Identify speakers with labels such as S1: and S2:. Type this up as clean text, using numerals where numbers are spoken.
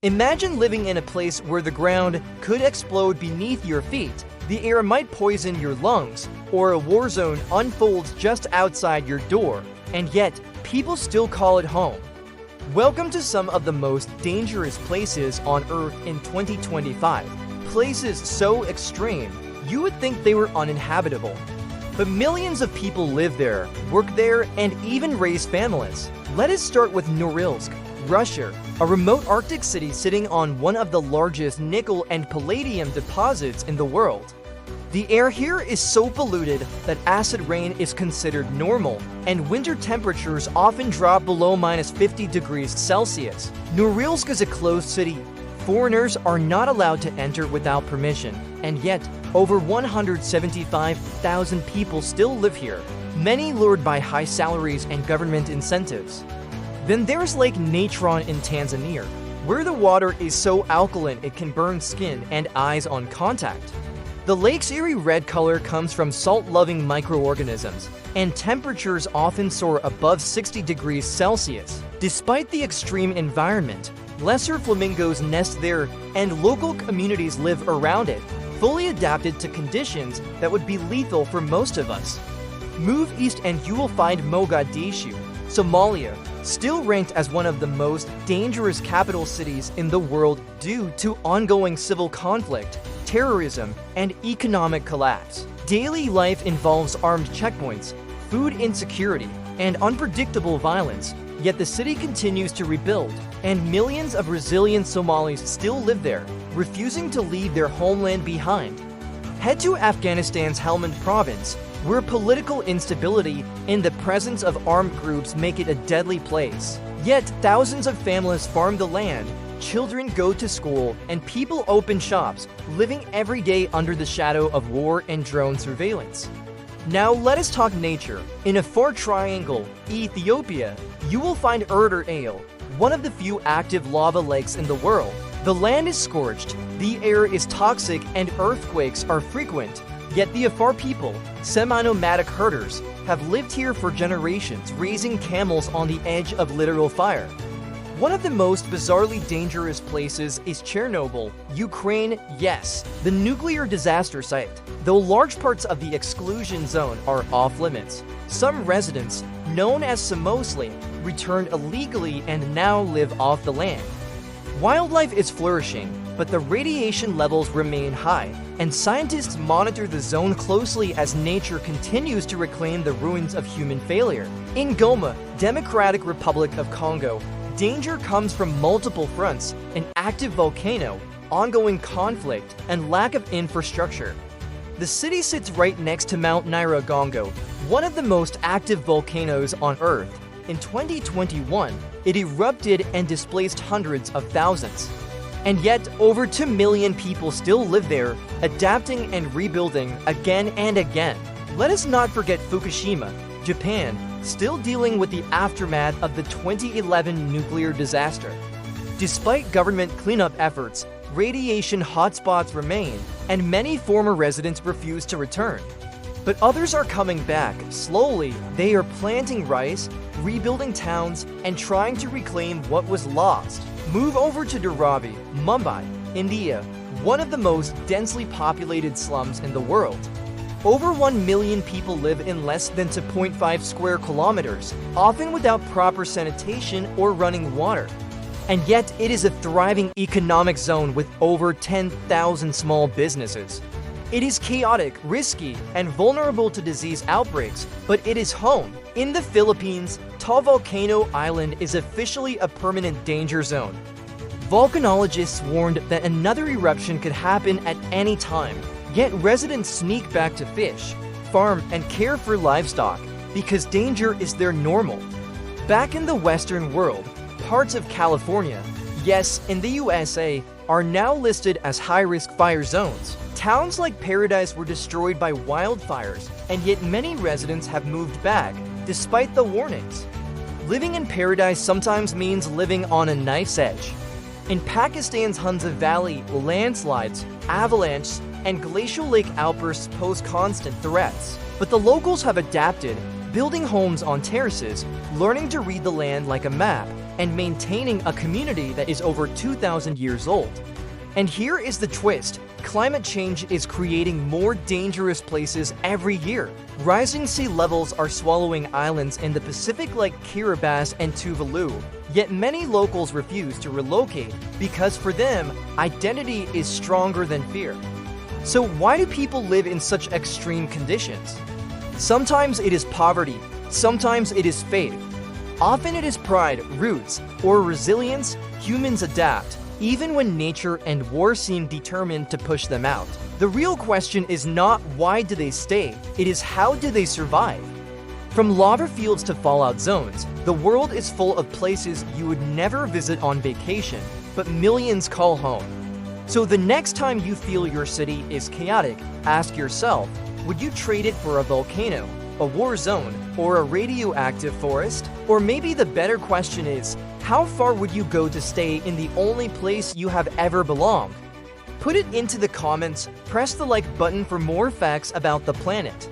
S1: Imagine living in a place where the ground could explode beneath your feet, the air might poison your lungs, or a war zone unfolds just outside your door, and yet people still call it home. Welcome to some of the most dangerous places on Earth in 2025. Places so extreme, you would think they were uninhabitable. But millions of people live there, work there, and even raise families. Let us start with Norilsk, Russia, a remote Arctic city sitting on one of the largest nickel and palladium deposits in the world. The air here is so polluted that acid rain is considered normal, and winter temperatures often drop below -50 degrees Celsius. Norilsk is a closed city. Foreigners are not allowed to enter without permission, and yet over 175,000 people still live here, many lured by high salaries and government incentives. Then there's Lake Natron in Tanzania, where the water is so alkaline it can burn skin and eyes on contact. The lake's eerie red color comes from salt-loving microorganisms, and temperatures often soar above 60 degrees Celsius. Despite the extreme environment, lesser flamingos nest there and local communities live around it, fully adapted to conditions that would be lethal for most of us. Move east and you will find Mogadishu, Somalia, still ranked as one of the most dangerous capital cities in the world due to ongoing civil conflict, terrorism, and economic collapse. Daily life involves armed checkpoints, food insecurity, and unpredictable violence, yet the city continues to rebuild, and millions of resilient Somalis still live there, refusing to leave their homeland behind. Head to Afghanistan's Helmand province, where political instability and the presence of armed groups make it a deadly place. Yet thousands of families farm the land, children go to school, and people open shops, living every day under the shadow of war and drone surveillance. Now let us talk nature. In a far triangle, Ethiopia, you will find Erdal, one of the few active lava lakes in the world. The land is scorched, the air is toxic, and earthquakes are frequent. Yet the Afar people, semi-nomadic herders, have lived here for generations, raising camels on the edge of literal fire. One of the most bizarrely dangerous places is Chernobyl, Ukraine, yes, the nuclear disaster site. Though large parts of the exclusion zone are off-limits, some residents, known as Samosli, returned illegally and now live off the land. Wildlife is flourishing, but the radiation levels remain high, and scientists monitor the zone closely as nature continues to reclaim the ruins of human failure. In Goma, Democratic Republic of Congo, danger comes from multiple fronts: an active volcano, ongoing conflict, and lack of infrastructure. The city sits right next to Mount Nyiragongo, one of the most active volcanoes on Earth. In 2021, it erupted and displaced hundreds of thousands. And yet, over 2 million people still live there, adapting and rebuilding again and again. Let us not forget Fukushima, Japan, still dealing with the aftermath of the 2011 nuclear disaster. Despite government cleanup efforts, radiation hotspots remain, and many former residents refuse to return. But others are coming back. Slowly, they are planting rice, rebuilding towns, and trying to reclaim what was lost. Move over to Dharavi, Mumbai, India, one of the most densely populated slums in the world. Over 1 million people live in less than 2.5 square kilometers, often without proper sanitation or running water. And yet, it is a thriving economic zone with over 10,000 small businesses. It is chaotic, risky, and vulnerable to disease outbreaks, but it is home. In the Philippines, Taal Volcano Island is officially a permanent danger zone. Volcanologists warned that another eruption could happen at any time, yet residents sneak back to fish, farm, and care for livestock because danger is their normal. Back in the Western world, parts of California, yes, in the USA, are now listed as high-risk fire zones. Towns like Paradise were destroyed by wildfires, and yet many residents have moved back, despite the warnings. Living in Paradise sometimes means living on a knife's edge. In Pakistan's Hunza Valley, landslides, avalanches, and glacial lake outbursts pose constant threats. But the locals have adapted, building homes on terraces, learning to read the land like a map, and maintaining a community that is over 2,000 years old. And here is the twist. Climate change is creating more dangerous places every year. Rising sea levels are swallowing islands in the Pacific like Kiribati and Tuvalu, yet many locals refuse to relocate because for them, identity is stronger than fear. So why do people live in such extreme conditions? Sometimes it is poverty, sometimes it is faith. Often it is pride, roots, or resilience. Humans adapt, even when nature and war seem determined to push them out. The real question is not why do they stay, it is how do they survive. From lava fields to fallout zones, the world is full of places you would never visit on vacation, but millions call home. So the next time you feel your city is chaotic, ask yourself, would you trade it for a volcano, a war zone, or a radioactive forest? Or maybe the better question is, how far would you go to stay in the only place you have ever belonged? Put it into the comments, press the like button for more facts about the planet.